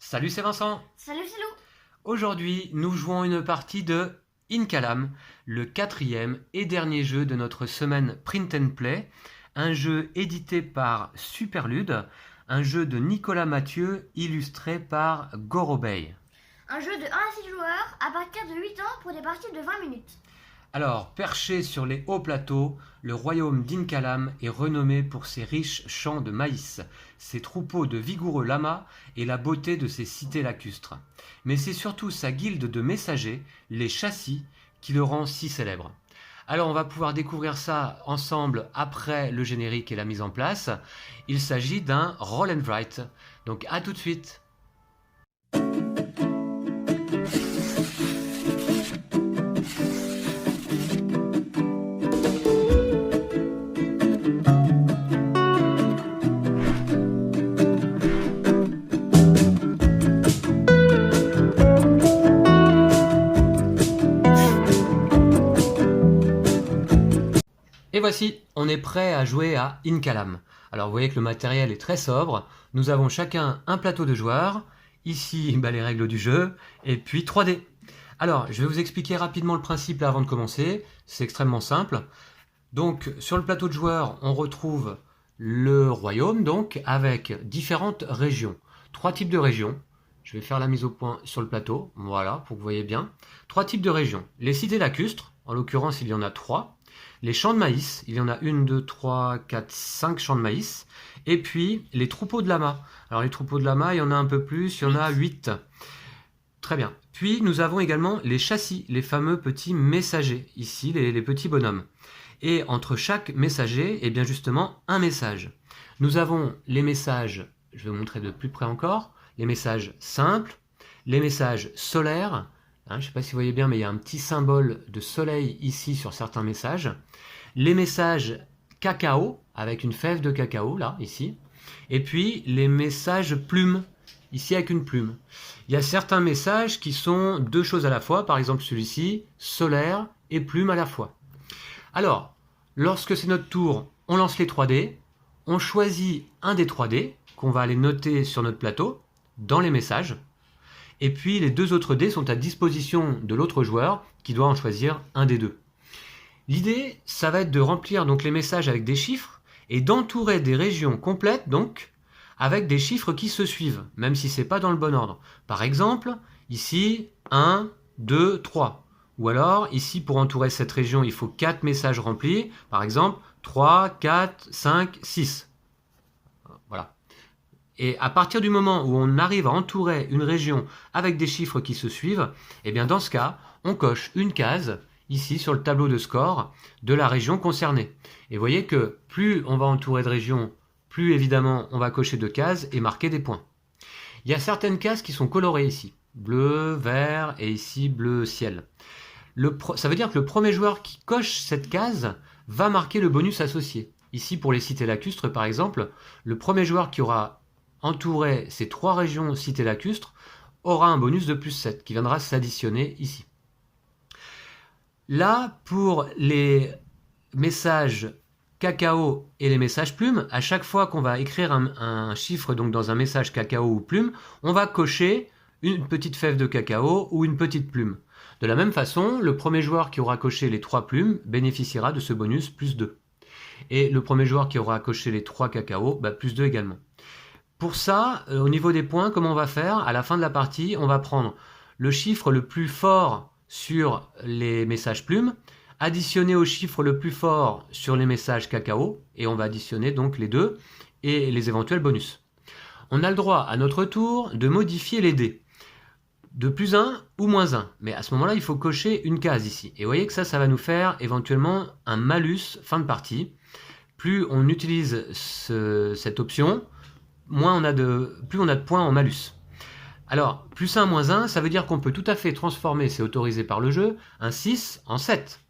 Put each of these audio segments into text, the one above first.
Salut, c'est Vincent. Salut, c'est Lou. Aujourd'hui, nous jouons une partie de Incalam, le quatrième et dernier jeu de notre semaine Print and Play, un jeu édité par Superlude, un jeu de Nicolas Mathieu illustré par Gorobei. Un jeu de 1 à 6 joueurs à partir de 8 ans pour des parties de 20 minutes. Alors, perché sur les hauts plateaux, le royaume d'Incalam est renommé pour ses riches champs de maïs, ses troupeaux de vigoureux lamas et la beauté de ses cités lacustres. Mais c'est surtout sa guilde de messagers, les châssis, qui le rend si célèbre. Alors on va pouvoir découvrir ça ensemble après le générique et la mise en place. Il s'agit d'un roll and write. Donc à tout de suite. Et voici, on est prêt à jouer à Incalam. Alors vous voyez que le matériel est très sobre. Nous avons chacun un plateau de joueurs. Ici, les règles du jeu. Et puis 3D. Alors, je vais vous expliquer rapidement le principe là avant de commencer. C'est extrêmement simple. Donc, sur le plateau de joueurs, on retrouve le royaume, donc, avec différentes régions. 3 types de régions. Je vais faire la mise au point sur le plateau. Voilà, pour que vous voyez bien. 3 types de régions. Les cités lacustres. En l'occurrence, il y en a 3. Les champs de maïs, il y en a 1, 2, 3, 4, 5 champs de maïs. Et puis, les troupeaux de lamas. Alors, les troupeaux de lamas, il y en a un peu plus, il y en a 8. Très bien. Puis, nous avons également les châssis, les fameux petits messagers. Ici, les petits bonhommes. Et entre chaque messager, eh bien justement, un message. Nous avons les messages, je vais vous montrer de plus près encore, les messages simples, les messages solaires. Je ne sais pas si vous voyez bien, mais il y a un petit symbole de soleil ici sur certains messages. Les messages cacao, avec une fève de cacao, là, ici. Et puis, les messages plumes, ici avec une plume. Il y a certains messages qui sont deux choses à la fois, par exemple celui-ci, solaire et plume à la fois. Alors, lorsque c'est notre tour, on lance les 3D, on choisit un des 3D, qu'on va aller noter sur notre plateau, dans les messages. Et puis les deux autres dés sont à disposition de l'autre joueur qui doit en choisir un des deux. L'idée, ça va être de remplir donc les messages avec des chiffres et d'entourer des régions complètes donc avec des chiffres qui se suivent, même si c'est pas dans le bon ordre. Par exemple, ici 1, 2, 3. Ou alors, ici pour entourer cette région, il faut 4 messages remplis. Par exemple, 3, 4, 5, 6. Voilà. Et à partir du moment où on arrive à entourer une région avec des chiffres qui se suivent, eh bien dans ce cas, on coche une case ici sur le tableau de score de la région concernée. Et vous voyez que plus on va entourer de régions, plus évidemment on va cocher de cases et marquer des points. Il y a certaines cases qui sont colorées ici, bleu, vert et ici bleu ciel. Ça veut dire que le premier joueur qui coche cette case va marquer le bonus associé. Ici pour les cités lacustres par exemple, le premier joueur qui aura entouré ces 3 régions cités lacustres aura un bonus de plus 7 qui viendra s'additionner ici. Là, pour les messages cacao et les messages plumes, à chaque fois qu'on va écrire un chiffre donc dans un message cacao ou plume, on va cocher une petite fève de cacao ou une petite plume. De la même façon, le premier joueur qui aura coché les 3 plumes bénéficiera de ce bonus plus 2. Et le premier joueur qui aura coché les 3 cacao, plus 2 également. Pour ça, au niveau des points, comment on va faire? À la fin de la partie, on va prendre le chiffre le plus fort sur les messages plumes, additionner au chiffre le plus fort sur les messages cacao, et on va additionner donc les deux et les éventuels bonus. On a le droit à notre tour de modifier les dés, de plus 1 ou moins 1, mais à ce moment-là, il faut cocher une case ici. Et vous voyez que ça va nous faire éventuellement un malus fin de partie. Plus on utilise cette option, plus on a de points en malus. Alors, plus 1, moins 1, ça veut dire qu'on peut tout à fait transformer, c'est autorisé par le jeu, un 6 en 7,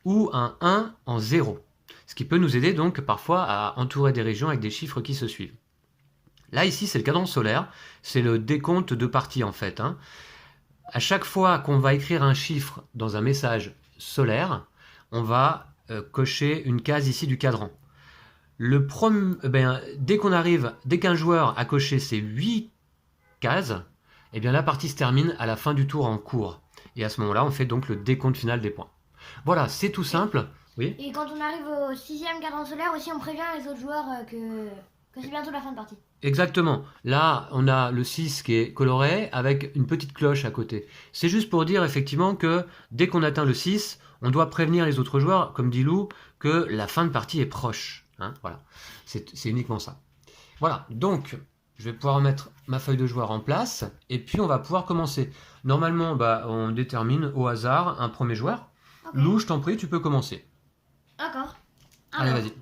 ou un 1 en 0. Ce qui peut nous aider donc parfois à entourer des régions avec des chiffres qui se suivent. Là, ici, c'est le cadran solaire, c'est le décompte de parties en fait. À chaque fois qu'on va écrire un chiffre dans un message solaire, on va cocher une case ici du cadran. Dès qu'un joueur a coché ces 8 cases, eh bien la partie se termine à la fin du tour en cours. Et à ce moment-là, on fait donc le décompte final des points. Voilà, c'est tout simple. Oui. Et quand on arrive au 6e cadran solaire aussi, on prévient les autres joueurs que c'est bientôt la fin de partie. Exactement. Là, on a le 6 qui est coloré avec une petite cloche à côté. C'est juste pour dire effectivement que dès qu'on atteint le 6, on doit prévenir les autres joueurs, comme dit Lou, que la fin de partie est proche. Hein, voilà. C'est uniquement ça. Voilà. Donc, je vais pouvoir mettre ma feuille de joueur en place et puis on va pouvoir commencer. Normalement, on détermine au hasard un premier joueur. Ok. Lou, je t'en prie, tu peux commencer. D'accord. Allez, Alors, vas-y.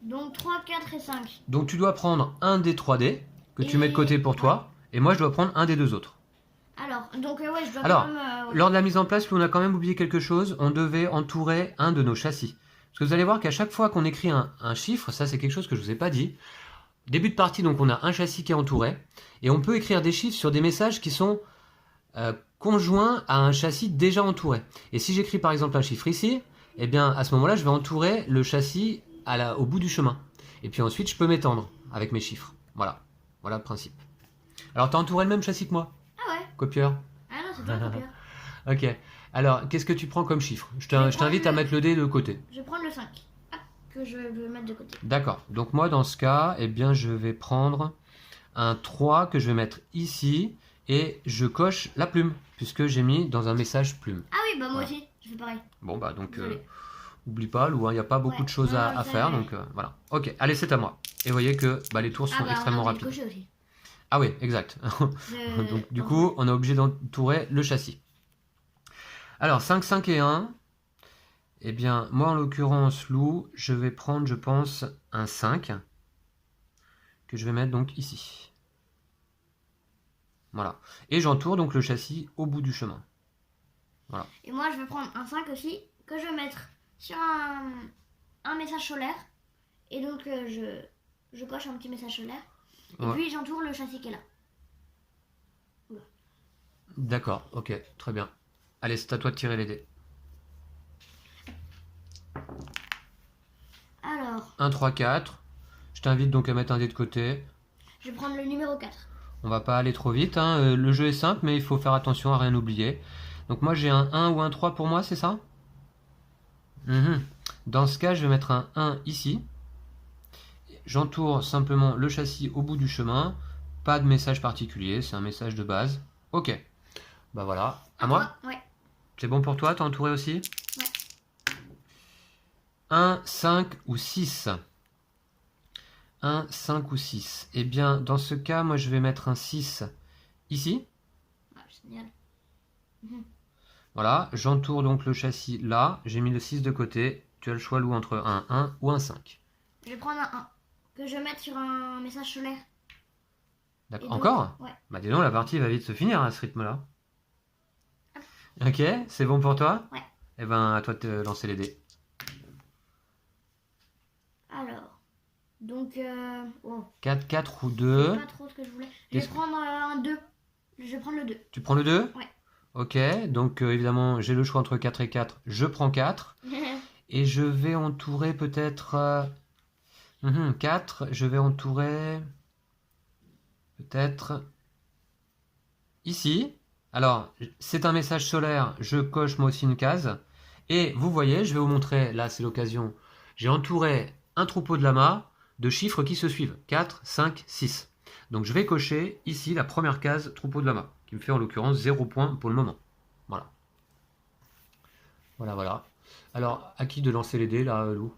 donc 3, 4 et 5. Donc tu dois prendre un des 3 dés que tu Et- mets de côté pour toi, et moi je dois prendre un des 2 autres. Alors, donc ouais, je dois Alors, quand même... ouais. Lors de la mise en place, on a quand même oublié quelque chose, on devait entourer un de nos châssis. Parce que vous allez voir qu'à chaque fois qu'on écrit un chiffre, ça c'est quelque chose que je ne vous ai pas dit, début de partie, donc on a un châssis qui est entouré, et on peut écrire des chiffres sur des messages qui sont conjoints à un châssis déjà entouré. Et si j'écris par exemple un chiffre ici, eh bien à ce moment-là, je vais entourer le châssis au bout du chemin. Et puis ensuite, je peux m'étendre avec mes chiffres. Voilà, voilà le principe. Alors, tu as entouré le même châssis que moi, Ah ouais. copieur. Ah non, c'est toi le copieur. Ok. Alors, qu'est-ce que tu prends comme chiffre? Je Je vais t'invite à prendre mettre le dé de côté. Je vais prendre le 5. Que je veux mettre de côté. D'accord. Donc moi, dans ce cas, eh bien, je vais prendre un 3 que je vais mettre ici et je coche la plume puisque j'ai mis dans un message plume. Ah oui, bah moi Voilà. aussi, je fais pareil. Bon, bah donc, Désolée. oublie pas, Lou, il n'y a pas beaucoup Ouais. de choses Non, à non, faire. ça, Donc, voilà. Ok, allez, c'est à moi. Et vous voyez que les tours sont Ah bah extrêmement on a oublié de rapides. cocher aussi. Ah oui, exact. Donc, du Bon. coup, on est obligé d'entourer le châssis. Alors, 5, 5 et 1. Eh bien, moi, en l'occurrence, Lou, je vais prendre, je pense, un 5 que je vais mettre donc ici. Voilà. Et j'entoure donc le châssis au bout du chemin. Voilà. Et moi, je vais prendre un 5 aussi, que je vais mettre sur un message solaire. Et donc, je coche un petit message solaire. Et Ouais. puis, j'entoure le châssis qui est là. D'accord, ok, très bien. Allez, c'est à toi de tirer les dés. Alors, 1, 3, 4. Je t'invite donc à mettre un dé de côté. je vais prendre le numéro 4. On va pas aller trop vite, hein. Le jeu est simple, mais il faut faire attention à rien oublier. Donc moi j'ai un 1 ou un 3 pour moi, c'est ça? Dans ce cas, je vais mettre un 1 ici. J'entoure simplement le châssis au bout du chemin. Pas de message particulier, c'est un message de base. Ok. Bah voilà. À moi? Ouais. C'est bon pour toi? T'as entouré aussi? Ouais. 1, 5 ou 6. 1, 5 ou 6. Eh bien, dans ce cas, moi je vais mettre un 6 ici. Ah, génial. Voilà, j'entoure donc le châssis là. J'ai mis le 6 de côté. Tu as le choix, Lou, entre un 1 ou un 5. Je vais prendre un 1. Que je vais mettre sur un message solaire. D'accord. Et donc, Encore? Ouais. Bah dis donc, la partie va vite se finir à ce rythme-là. Ok, c'est bon pour toi? Ouais. Eh ben, à toi de te lancer les dés. Alors, donc, 4, 4 ou c'est 2. pas trop ce que je voulais. Je vais Qu'est-ce que- prendre un 2. Je vais prendre le 2. Tu prends le 2? Ouais. Ok, donc évidemment, j'ai le choix entre 4 et 4. Je prends 4. Et je vais entourer peut-être... 4, je vais entourer... Peut-être... Ici. Alors, c'est un message solaire, je coche moi aussi une case. Et vous voyez, je vais vous montrer, là c'est l'occasion, j'ai entouré un troupeau de lamas de chiffres qui se suivent. 4, 5, 6. Donc je vais cocher ici la première case troupeau de lamas, qui me fait en l'occurrence 0 point pour le moment. Voilà. Voilà, voilà. Alors, à qui de lancer les dés là, Lou?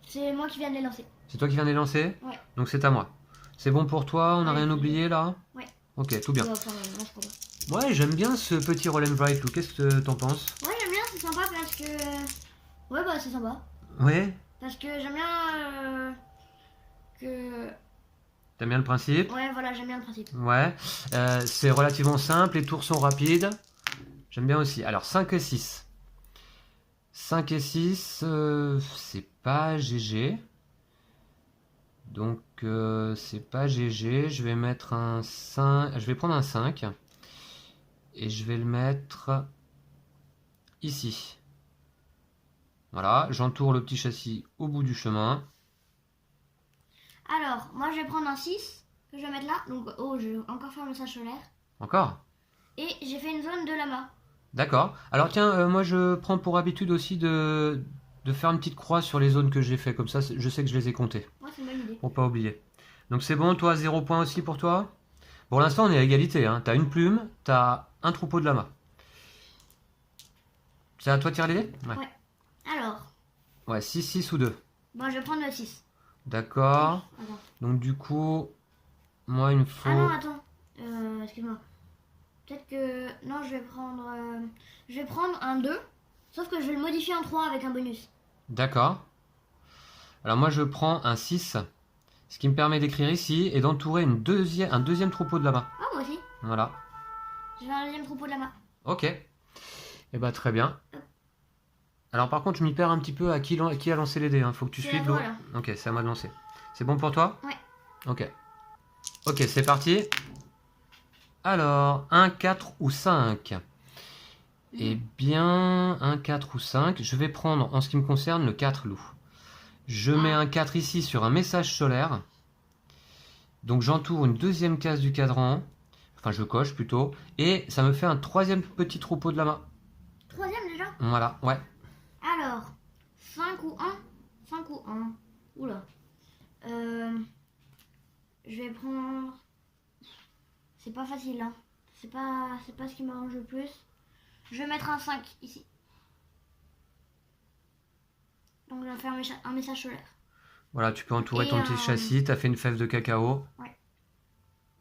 C'est moi qui viens de les lancer. C'est toi qui viens de les lancer? Ouais. Donc c'est à moi. C'est bon pour toi? On n'a Ouais, rien c'est oublié là? Ouais. Ok, tout bien. Enfin, non, je crois pas. Ouais, j'aime bien ce petit roll and write, Lou. Qu'est-ce que t'en penses? Ouais, j'aime bien, c'est sympa parce que... Ouais, bah c'est sympa. Ouais? Parce que j'aime bien que... T'aimes bien le principe? Ouais, voilà, j'aime bien le principe. Ouais. C'est relativement simple, les tours sont rapides. J'aime bien aussi. Alors, 5 et 6. 5 et 6, c'est pas GG. Donc, c'est pas GG. Je vais mettre un 5. Je vais prendre un 5. Et je vais le mettre ici. Voilà, j'entoure le petit châssis au bout du chemin. Alors, moi je vais prendre un 6 que je vais mettre là. Donc, oh, je vais encore faire un message solaire. Encore? Et j'ai fait une zone de lama. D'accord. Alors tiens, moi je prends pour habitude aussi de faire une petite croix sur les zones que j'ai fait. Comme ça, je sais que je les ai comptées. Ouais, c'est une bonne idée. Pour pas oublier. Donc c'est bon, toi, 0 point aussi pour toi? Pour l'instant, on est à égalité. Hein. T'as une plume, t'as un troupeau de lamas. C'est à toi de tirer les dés? Ouais. Alors, Ouais, 6, 6 ou 2. bon, je vais prendre le 6. D'accord. Attends. Donc du coup, moi il me faut... Ah non, attends. Excuse-moi. Peut-être que... Non, je vais prendre un 2. Sauf que je vais le modifier en 3 avec un bonus. D'accord. Alors moi je prends un 6, ce qui me permet d'écrire ici et d'entourer un deuxième troupeau de lamas. Ah, moi aussi. Voilà. Je vais un deuxième troupeau de lama. Ok. Eh ben très bien. Alors par contre je m'y perds un petit peu à qui a lancé les dés. Hein. Faut que tu C'est suives à l'eau. toi, là. Ok, c'est à moi de lancer. C'est bon pour toi? Ouais. Ok. Ok, c'est parti. Alors, 1, 4 ou 5? Eh bien, 1, 4 ou 5. Je vais prendre, en ce qui me concerne, le 4 loup. Je mets un 4 ici sur un message solaire. Donc j'entoure une deuxième case du cadran. Enfin, je coche plutôt. Et ça me fait un troisième petit troupeau de lama. Troisième déjà. Voilà, ouais. Alors, 5 ou 1? 5 ou 1. Oula. Je vais prendre... C'est pas facile, hein. C'est pas ce qui m'arrange le plus. Je vais mettre un 5 ici. Donc je vais faire un message solaire. Voilà, tu peux entourer Et ton petit châssis. T'as fait une fève de cacao. Ouais.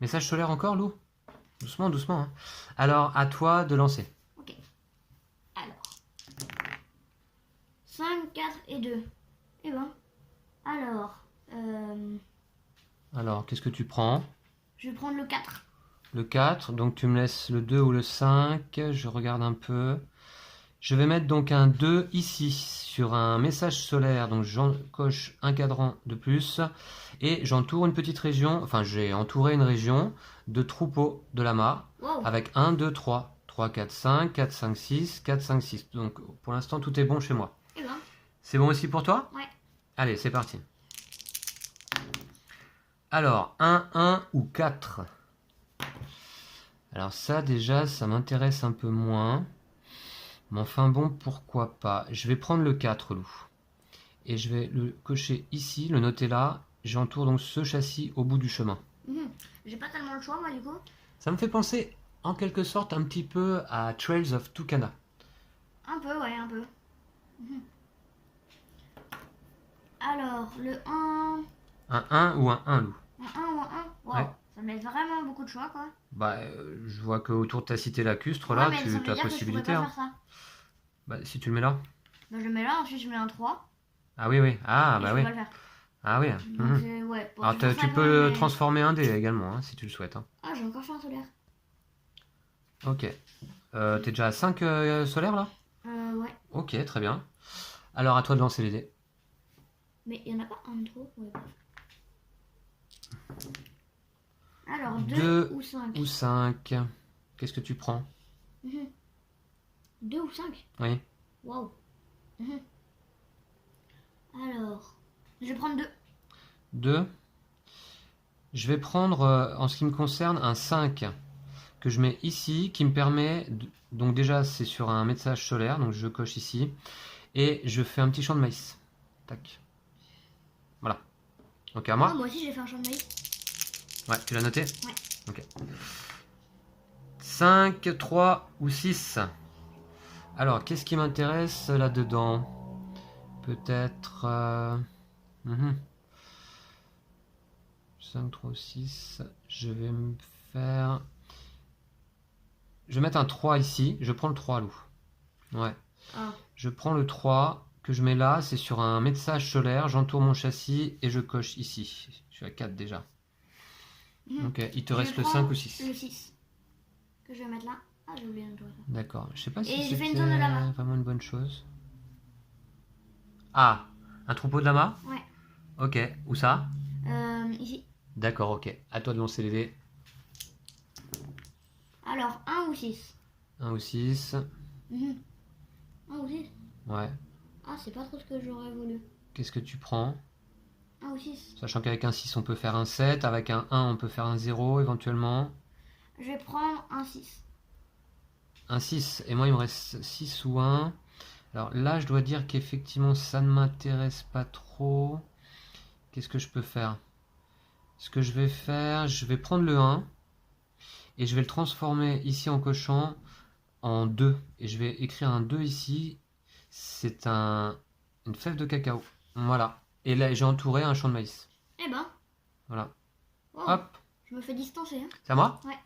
Message solaire encore, Lou? Doucement, doucement. Hein. Alors, à toi de lancer. Ok. Alors. 5, 4 et 2. Et bon. Alors, qu'est-ce que tu prends? Je vais prendre le 4. Le 4, donc tu me laisses le 2 ou le 5. Je regarde un peu. Je vais mettre donc un 2 ici sur un message solaire. Donc j'en coche un cadran de plus. Et j'entoure une petite région. Enfin, j'ai entouré une région de troupeaux de lamas. Wow. Avec 1, 2, 3. 3, 4, 5. 4, 5, 6. 4, 5, 6. Donc pour l'instant, tout est bon chez moi. Et ben. C'est bon aussi pour toi? Ouais. Allez, c'est parti. Alors, 1 ou 4? Alors ça, déjà, ça m'intéresse un peu moins. Mais enfin bon, pourquoi pas. Je vais prendre le 4, loup. Et je vais le cocher ici, le noter là. J'entoure donc ce châssis au bout du chemin. J'ai pas tellement le choix, moi, du coup. Ça me fait penser, en quelque sorte, un petit peu à Trails of Tucana. Un peu, ouais, un peu. Alors, le 1... Un 1 ou un 1, loup? Un 1 ou un 1? Wow. Ouais. Ça me laisse vraiment beaucoup de choix, quoi. Bah, je vois qu'autour de ta cité lacustre, Ouais, là, mais ça tu veut as dire que je possibilité. pourrais pas Hein. faire ça. Bah, si tu le mets là. Bah, je le mets là, ensuite je mets un 3. Ah oui, oui. Ah, Et bah je oui. peux pas le faire. Ah oui. Donc, ouais. Bon, Alors, je vais faire tu ça peux loin, mais- transformer un dé également, hein, si tu le souhaites. Hein. Ah, j'ai encore fait un solaire. Ok. T'es déjà à 5 solaires, là? Ouais. Ok, très bien. Alors, à toi de lancer les dés. Mais il y en a pas un de trop? Ouais, bref. Alors, 2 Deux ou 5? Ou 5. Qu'est-ce que tu prends? 2 ou 5? Oui. Waouh. Alors, je vais prendre 2. 2. Je vais prendre, en ce qui me concerne, un 5 que je mets ici, qui me permet... Donc déjà, c'est sur un message solaire, donc je coche ici. Et je fais un petit champ de maïs. Tac. Voilà. Ok, à moi? Moi aussi j'ai fait un champ de maïs. Ouais, tu l'as noté? Ouais. Ok. 5, 3 ou 6. Alors, qu'est-ce qui m'intéresse là-dedans? Peut-être... 5, 3 ou 6. Je vais me faire... Je vais mettre un 3 ici. Je prends le 3, loup. Ouais. Ah. Je prends le 3 que je mets là. C'est sur un message solaire. J'entoure mon châssis et je coche ici. Je suis à 4 déjà. Ok, il te reste le 5 ou 6. Le 6. Que je vais mettre là. Ah, j'ai oublié un truc. D'accord. Je sais pas Et si j'ai fait une c'était zone de lama. vraiment une bonne chose. Ah, un troupeau de lama? Ouais. Ok, où ça? Ici. D'accord, ok. À toi de lancer les dés. Alors, 1 ou 6? 1 ou 6. 1 ou 6? Ouais. Ah, c'est pas trop ce que j'aurais voulu. Qu'est-ce que tu prends? 1 ou 6. Sachant qu'avec un 6, on peut faire un 7. Avec un 1, on peut faire un 0 éventuellement. Je vais prendre un 6. Un 6. Et moi, il me reste 6 ou 1. Alors là, je dois dire qu'effectivement, ça ne m'intéresse pas trop. Qu'est-ce que je peux faire? Ce que je vais faire, je vais prendre le 1. Et je vais le transformer ici en cochon en 2. Et je vais écrire un 2 ici. C'est une fève de cacao. Voilà. Et là, j'ai entouré un champ de maïs. Eh ben. Voilà. Wow. Hop. Je me fais distancer. Hein. C'est à moi? Ouais.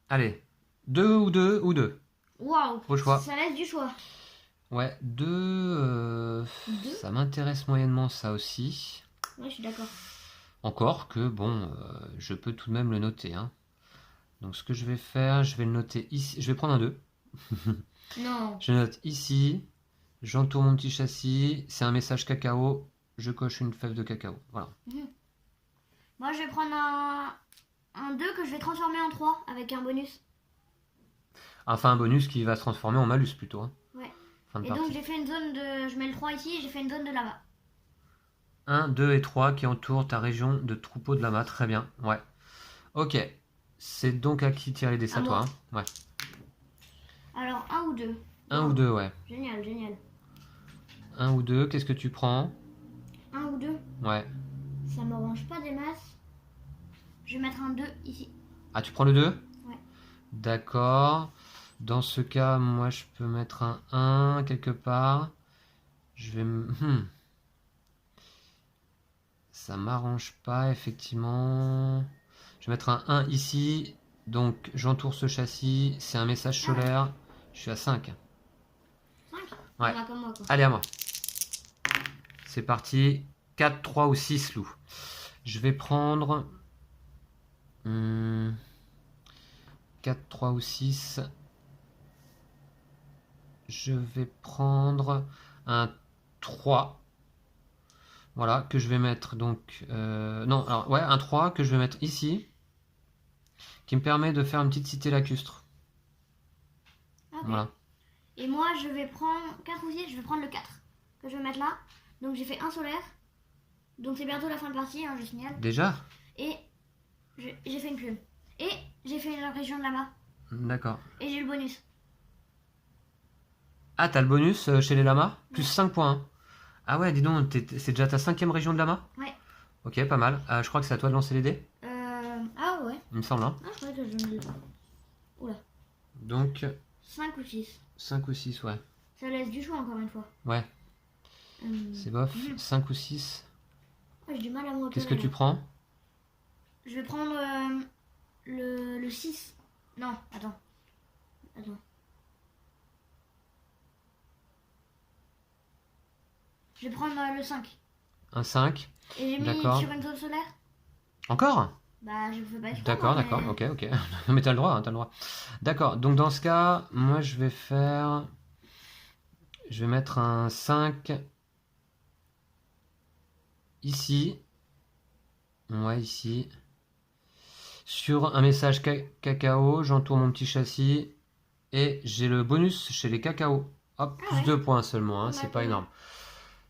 Allez. 2 ou 2 ou 2. Waouh. Au choix. Ça laisse du choix. Ouais, 2. 2. Ça m'intéresse moyennement, ça aussi. Ouais, je suis d'accord. Encore que, bon, je peux tout de même le noter. Hein. Donc, ce que je vais faire, je vais le noter ici. Je vais prendre un 2. Non. Je note ici. J'entoure mon petit châssis. C'est un message cacao. Je coche une fève de cacao. Voilà. Moi, je vais prendre un 2 que je vais transformer en 3 avec un bonus. Enfin, un bonus qui va se transformer en malus plutôt. Hein. Ouais. Fin de Et partie. donc, j'ai fait une zone de. Je mets le 3 ici et j'ai fait une zone de lama. 1, 2 et 3 qui entourent ta région de troupeau de lama. Très bien. Ouais. Ok. C'est donc à qui tirer les dés, À à toi. moi. Hein. Ouais. Alors, 1 ou 2. 1 ou 2, ouais. Génial, génial. 1 ou 2, qu'est-ce que tu prends? 1 ou 2. Ouais. Ça m'arrange pas des masses. Je vais mettre un 2 ici. Ah, tu prends le 2? Ouais. D'accord. Dans ce cas, moi, je peux mettre un 1 quelque part. Je vais... Ça m'arrange pas, effectivement. Je vais mettre un 1 ici. Donc, j'entoure ce châssis. C'est un message solaire. Je suis à 5. 5. Ouais. On a comme moi, quoi. Allez, à moi. C'est parti. 4, 3 ou 6 loups. Je vais prendre... 4, 3 ou 6. Je vais prendre un 3. Voilà, que je vais mettre donc... non, alors, ouais, un 3 que je vais mettre ici. Qui me permet de faire une petite cité lacustre. Ok. Voilà. Et moi, je vais prendre 4 ou 6. Je vais prendre le 4 que je vais mettre là. Donc, j'ai fait un solaire. Donc, c'est bientôt la fin de partie, hein, je signale. Déjà? Et j'ai fait une plume. Et j'ai fait une région de lama. D'accord. Et j'ai eu le bonus. Ah, t'as le bonus chez les lamas? Plus 5 points. Hein. Ah ouais, dis donc, c'est déjà ta 5e région de lama? Ouais. Ok, pas mal. Je crois que c'est à toi de lancer les dés, Ah ouais. il me semble. Hein. Ah, je croyais que je me... Oula. Donc, 5 ou 6. 5 ou 6, ouais. Ça laisse du choix encore une fois. Ouais, c'est bof. Mhm. 5 ou 6. Oh, j'ai du mal à me repérer. Qu'est-ce que tu là. prends? Je vais prendre le 6. Non, attends. Je vais prendre le 5. Un 5. Et j'ai mis D'accord. sur une zone solaire. Encore? Bah, je fais pas exprès. D'accord, moi, d'accord, mais- ok, ok. Mais t'as le droit, hein, t'as le droit. D'accord, donc dans ce cas, moi je vais faire... Je vais mettre un 5 ici. Ouais, ici. Sur un message cacao, j'entoure mon petit châssis. Et j'ai le bonus chez les cacao. Hop, Ah plus ouais. 2 points seulement, hein, c'est D'accord. pas énorme.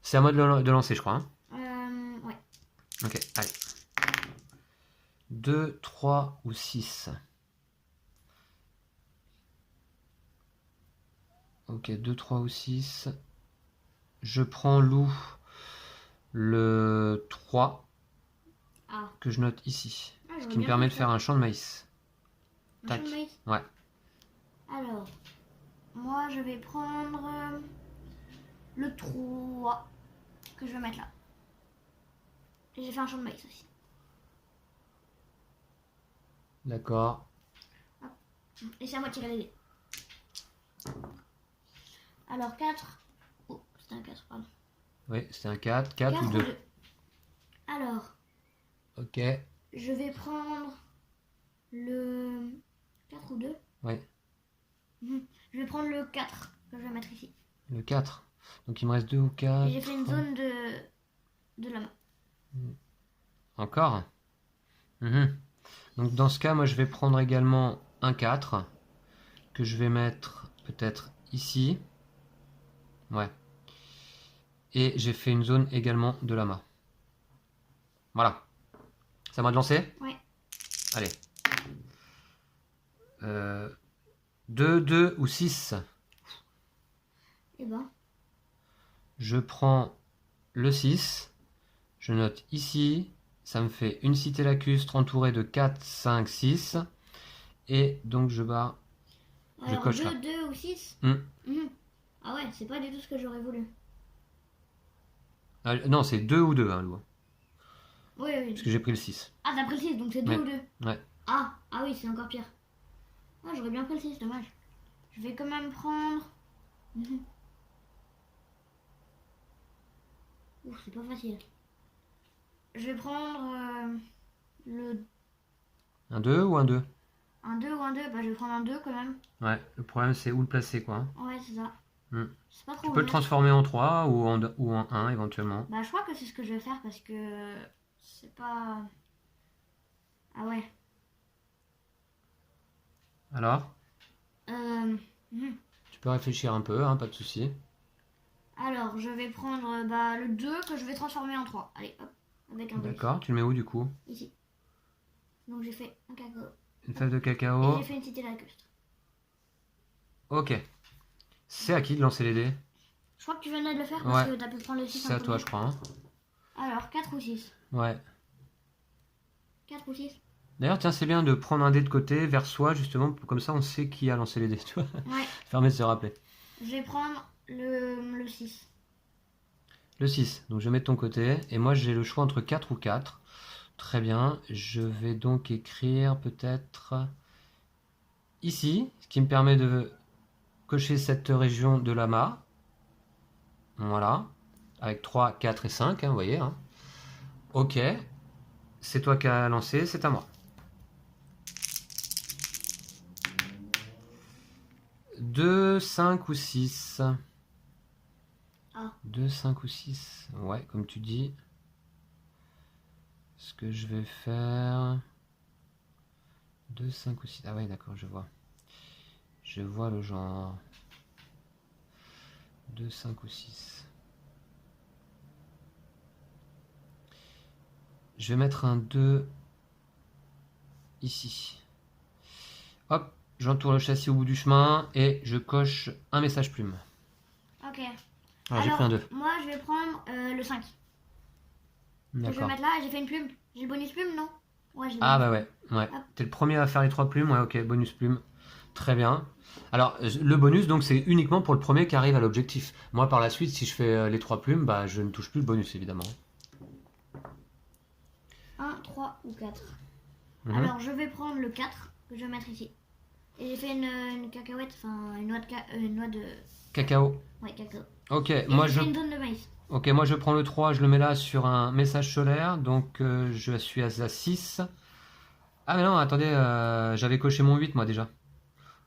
C'est à moi de lancer, je crois. Hein. Ouais. Ok, allez. 2, 3 ou 6. Ok, 2, 3 ou 6. Je prends loup le 3 Ah. que je note ici. Ah, Ce j'aurais qui me bien permet de fait faire un champ de maïs. Un Tac. champ de maïs. Ouais. Alors, moi je vais prendre le 3 que je vais mettre là. Et j'ai fait un champ de maïs aussi. D'accord. Et c'est à moi de tirer les dés. Alors 4. Oh, c'était un 4, pardon. Oui, c'était un 4. 4 ou 2. Alors, Ok. je vais prendre le 4 ou 2. Ouais. Je vais prendre le 4 que je vais mettre ici. Le 4. Donc il me reste 2 ou 4. Et j'ai fait une zone de lama. Encore. Donc dans ce cas, moi je vais prendre également un 4 que je vais mettre peut-être ici. Ouais. Et j'ai fait une zone également de l'amas. Voilà. C'est à moi de lancer? Ouais. Allez. 2, 2 ou 6. Et ben. Je prends le 6. Je note ici. Ça me fait une cité lacustre entourée de 4, 5, 6. Et donc je barre. Je Alors coche 2, là. 2 ou 6 Ah ouais, c'est pas du tout ce que j'aurais voulu. Ah, non, c'est 2 ou 2, hein, Lou. Oui, oui. Parce que j'ai pris le 6. Ah, t'as pris le 6, donc c'est 2 Ouais. ou 2. Ouais. Ah oui, c'est encore pire. Ah, j'aurais bien pris le 6, dommage. Je vais quand même prendre... Ouf, c'est pas facile. Je vais prendre le... Un 2 ou un 2? Un 2 ou un 2, bah je vais prendre un 2 quand même. Ouais, le problème c'est où le placer, quoi. Hein. Ouais, c'est ça. Hmm. C'est pas trop Tu peux le obvious. transformer en 3 ou en 1 éventuellement. Bah je crois que c'est ce que je vais faire parce que c'est pas... Ah ouais. Alors, tu peux réfléchir un peu, hein, pas de souci. Alors, je vais prendre le 2 que je vais transformer en 3. Allez, hop, avec un 2. D'accord, tu le mets où du coup? Ici. Donc j'ai fait un cacao. Une fève de Et cacao. j'ai fait une cité lacustre. Ok. C'est à qui de lancer les dés? Je crois que tu venais de le faire parce Ouais. que t'as pu prendre le 6 C'est à toi, je crois. Hein. Alors, 4 ou 6 Ouais. 4 ou 6 D'ailleurs, tiens, c'est bien de prendre un dé de côté vers soi, justement, comme ça on sait qui a lancé les dés, tu vois. Ouais. Ça permet de se rappeler. Je vais prendre le 6. Le 6, donc je mets de ton côté. Et moi, j'ai le choix entre 4 ou 4. Très bien. Je vais donc écrire peut-être ici, ce qui me permet de cocher cette région de l'amas. Voilà. Avec 3, 4 et 5, hein, vous voyez. Hein. Ok. C'est toi qui as lancé, c'est à moi. 2, 5 ou 6. Ah. 2, 5 ou 6. Ouais, comme tu dis. Ce que je vais faire... 2, 5 ou 6. Ah ouais, d'accord, je vois. Je vois le genre. 2, 5 ou 6. Je vais mettre un 2 ici. Hop, j'entoure le châssis au bout du chemin et je coche un message plume. Ok. Alors, j'ai pris un 2. Moi, je vais prendre le 5. Que je vais D'accord. mettre là et j'ai fait une plume. J'ai le bonus plume, non? Ouais, j'ai le Ah bonus bah ouais, ouais. Hop. T'es le premier à faire les 3 plumes, ouais, ok, bonus plume. Très bien. Alors, le bonus, donc, c'est uniquement pour le premier qui arrive à l'objectif. Moi, par la suite, si je fais les 3 plumes, bah, je ne touche plus le bonus, évidemment. 1, 3 ou 4. Mhm. Alors, je vais prendre le 4 que je vais mettre ici. Et j'ai fait une cacahuète, enfin une noix de... Cacao. Ouais, cacao. Ok, Et moi j'ai je... fait une zone de maïs. Ok, moi je prends le 3, je le mets là sur un message solaire, donc je suis à 6. Ah mais non, attendez, j'avais coché mon 8 moi déjà.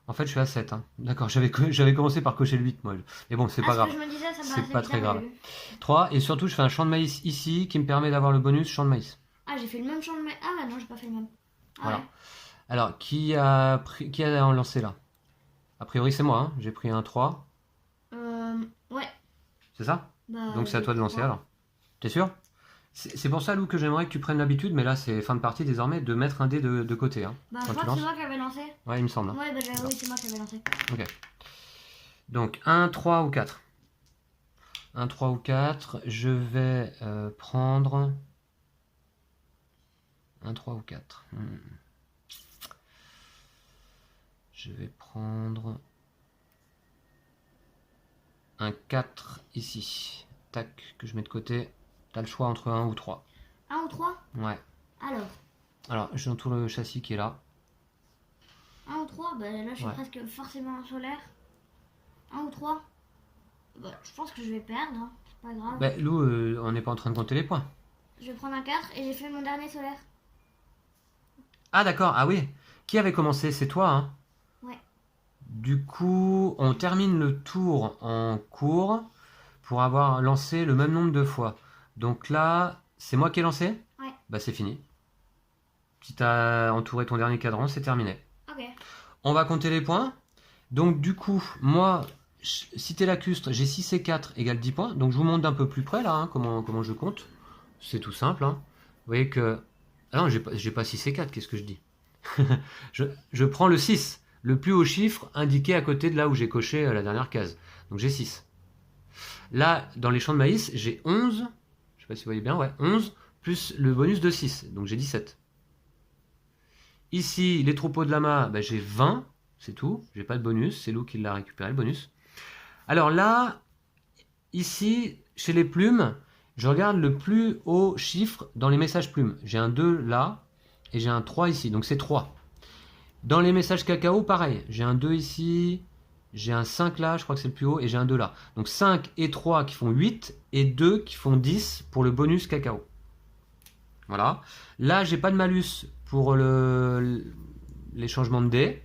En fait je suis à 7. Hein. D'accord, j'avais commencé par cocher le 8 moi. Mais bon, c'est pas Ce grave. que je me disais, ça me C'est paraissait pas bizarre très au grave. début. 3, et surtout je fais un champ de maïs ici qui me permet d'avoir le bonus champ de maïs. Ah, j'ai fait le même champ de maïs. Ah non, j'ai pas fait le même. Ah, Voilà. ouais. Alors, qui a lancé là? A priori c'est moi, hein. J'ai pris un 3. Ouais. C'est ça? Bah, Donc c'est à j'ai toi de pris lancer 3. alors. T'es sûr? C'est pour ça, Lou, que j'aimerais que tu prennes l'habitude, mais là c'est fin de partie désormais, de mettre un dé de côté. Hein, Bah, je quand crois tu que c'est lances. moi qui avais lancé. Ouais, il me semble. Hein. Ouais, bah, oui, c'est moi qui avais lancé. Ok. Donc 1, 3 ou 4. 1, 3 ou 4. Je vais prendre 1, 3 ou 4. Je vais prendre un 4 ici. Tac, que je mets de côté. T'as le choix entre 1 ou 3. 1 ou 3? Ouais. Alors, j'entoure le châssis qui est là. 1 ou 3? Bah, là, je suis Ouais. presque forcément en solaire. 1 ou 3? Bah, je pense que je vais perdre. Hein. C'est pas grave. Bah, Lou, on n'est pas en train de compter les points. Je vais prendre un 4 et j'ai fait mon dernier solaire. Ah d'accord, ah oui. Qui avait commencé? C'est toi, hein? Ouais. Du coup, on termine le tour en cours pour avoir lancé le même nombre de fois. Donc là, c'est moi qui ai lancé? Ouais. Bah c'est fini. Si t'as entouré ton dernier cadran, c'est terminé. Ok. On va compter les points. Donc du coup, moi, cité lacustre, j'ai 6 et 4 égale 10 points. Donc je vous montre d'un peu plus près là, hein, comment je compte. C'est tout simple. Hein. Vous voyez que... Ah non, j'ai pas 6 et 4, qu'est-ce que je dis? je prends le 6, le plus haut chiffre indiqué à côté de là où j'ai coché la dernière case. Donc j'ai 6. Là, dans les champs de maïs, j'ai 11. Je sais pas si vous voyez bien, ouais, 11 plus le bonus de 6. Donc j'ai 17. Ici, les troupeaux de lamas, bah, j'ai 20. C'est tout. J'ai pas de bonus. C'est Lou qui l'a récupéré, le bonus. Alors là, ici, chez les plumes, je regarde le plus haut chiffre dans les messages plumes. J'ai un 2 là et j'ai un 3 ici. Donc c'est 3. Dans les messages cacao, pareil. J'ai un 2 ici, j'ai un 5 là, je crois que c'est le plus haut, et j'ai un 2 là. Donc 5 et 3 qui font 8 et 2 qui font 10 pour le bonus cacao. Voilà. Là, j'ai pas de malus pour les changements de dés.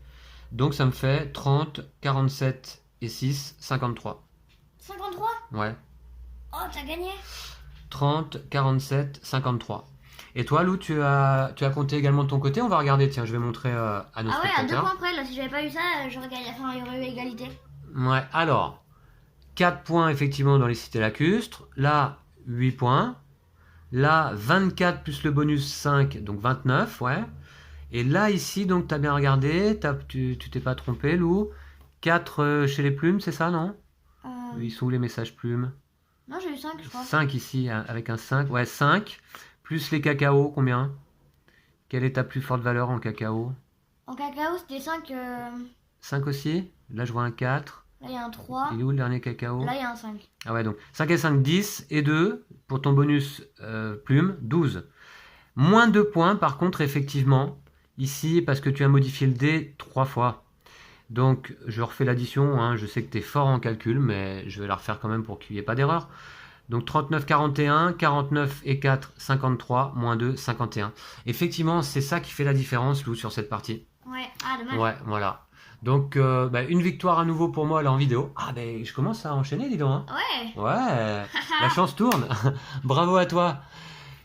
Donc ça me fait 30, 47 et 6, 53. 53? Ouais. Oh, t'as gagné. 30, 47, 53. Et toi, Lou, tu as compté également de ton côté? On va regarder, tiens, je vais montrer à nos Ah ouais, à 2 spectateurs. points près, là, si j'avais pas eu ça, j'aurais gagné. Enfin, il y aurait eu égalité. Ouais, alors, 4 points effectivement dans les cités lacustres. Là, 8 points. Là, 24 plus le bonus 5, donc 29, ouais. Et là, ici, donc, tu as bien regardé, tu t'es pas trompé, Lou. 4 chez les plumes, c'est ça, non? Ils sont où les messages plumes? Non, j'ai eu 5, je crois. 5 ici, avec un 5. Ouais, 5. Plus les cacaos, combien? Quelle est ta plus forte valeur en cacao? En cacao, c'était 5. 5 aussi? Là, je vois un 4. Là, il y a un 3. Il est où le dernier cacao? Là, il y a un 5. Ah ouais, donc 5 et 5, 10. Et 2, pour ton bonus plume, 12. Moins 2 points, par contre, effectivement, ici, parce que tu as modifié le dé 3 fois. Donc, je refais l'addition. Hein. Je sais que tu es fort en calcul, mais je vais la refaire quand même pour qu'il n'y ait pas d'erreur. Donc 39, 41, 49 et 4, 53, moins 2, 51. Effectivement, c'est ça qui fait la différence, Lou, sur cette partie. Ouais, ah, dommage. Ouais, voilà. Donc, une victoire à nouveau pour moi là en vidéo. Ah, ben, je commence à enchaîner, dis donc. Hein. Ouais. Ouais, la chance tourne. Bravo à toi.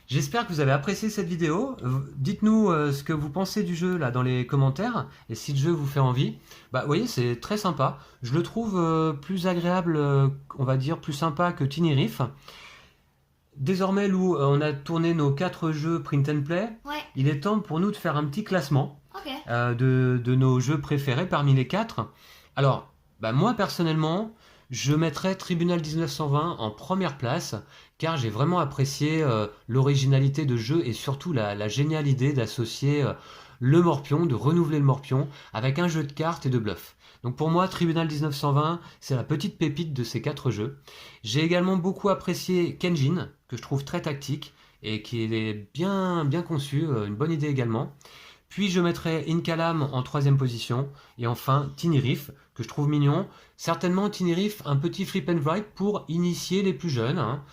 J'espère que vous avez apprécié cette vidéo. Dites-nous ce que vous pensez du jeu là dans les commentaires et si le jeu vous fait envie. Bah, vous voyez, c'est très sympa. Je le trouve plus agréable, on va dire plus sympa que Tiny Riff. Désormais, Lou, on a tourné nos 4 jeux print and play. Ouais. Il est temps pour nous de faire un petit classement Ok. de nos jeux préférés parmi les 4. Alors, bah, moi personnellement, je mettrais Tribunal 1920 en première place, car j'ai vraiment apprécié l'originalité de jeu et surtout la géniale idée d'associer le morpion, de renouveler le morpion avec un jeu de cartes et de bluff. Donc pour moi, Tribunal 1920, c'est la petite pépite de ces 4 jeux. J'ai également beaucoup apprécié Kenjin, que je trouve très tactique et qui est bien conçu, une bonne idée également. Puis je mettrai Incalam en 3e position. Et enfin, Tiny Riff, que je trouve mignon. Certainement, Tiny Riff, un petit flip and write pour initier les plus jeunes, hein,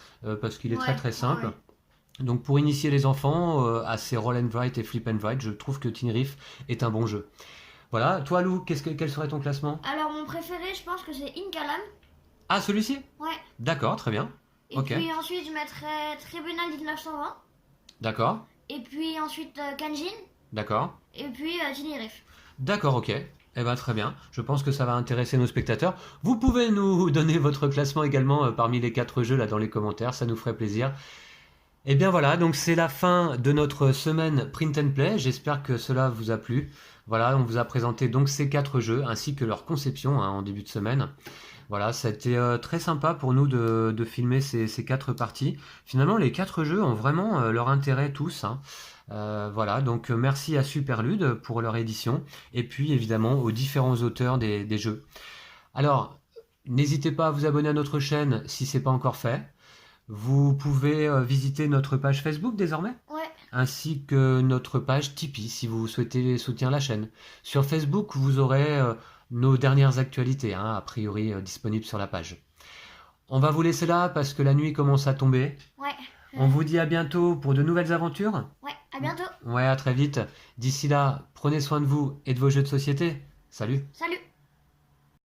parce qu'il est très simple. Ouais. Donc pour initier les enfants à ces roll and write et flip and write, je trouve que Tiny Riff est un bon jeu. Voilà, toi Lou, quel serait ton classement? Alors mon préféré, je pense que c'est Incalam. Ah, celui-ci? Ouais. D'accord, très bien. Et puis ensuite, je mettrais Tribunal 1920. D'accord. Et puis ensuite Kenjin. D'accord. Et puis Tiny Riff. D'accord, ok. Eh ben très bien. Je pense que ça va intéresser nos spectateurs. Vous pouvez nous donner votre classement également parmi les 4 jeux là dans les commentaires, ça nous ferait plaisir. Et bien voilà, donc c'est la fin de notre semaine Print and Play. J'espère que cela vous a plu. Voilà, on vous a présenté donc ces 4 jeux ainsi que leur conception en début de semaine. Voilà, ça a été très sympa pour nous de filmer ces 4 parties. Finalement, les 4 jeux ont vraiment leur intérêt tous. Hein. Voilà, donc merci à Superlude pour leur édition et puis évidemment aux différents auteurs des jeux. Alors, n'hésitez pas à vous abonner à notre chaîne si ce n'est pas encore fait. Vous pouvez visiter notre page Facebook désormais, ouais, ainsi que notre page Tipeee si vous souhaitez soutenir la chaîne. Sur Facebook, vous aurez nos dernières actualités, hein, a priori disponibles sur la page. On va vous laisser là parce que la nuit commence à tomber. Ouais. On vous dit à bientôt pour de nouvelles aventures. Ouais, à bientôt. Ouais, à très vite. D'ici là, prenez soin de vous et de vos jeux de société. Salut. Salut.